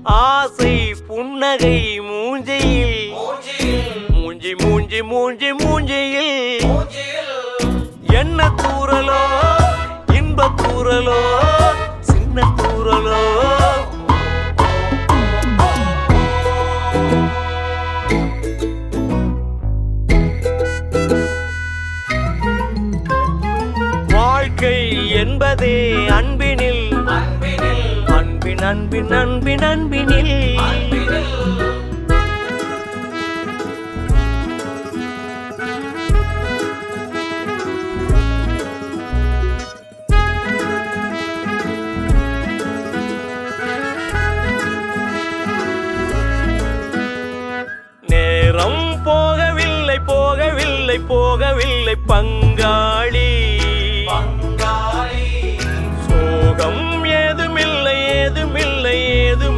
ஆசை புன்னகை மூஞ்சியில் மூஞ்சி மூஞ்சி மூஞ்சி மூஞ்சியில் என்ன தூரலோ இன்ப தூரலோ சின்ன தூரலோ வாழ்க்கை என்பதே அன்பினில் அன்பின் அன்பின் அன்பின் அன்பினில் நேரம் போகவில்லை போகவில்லை போகவில்லை பங்காளி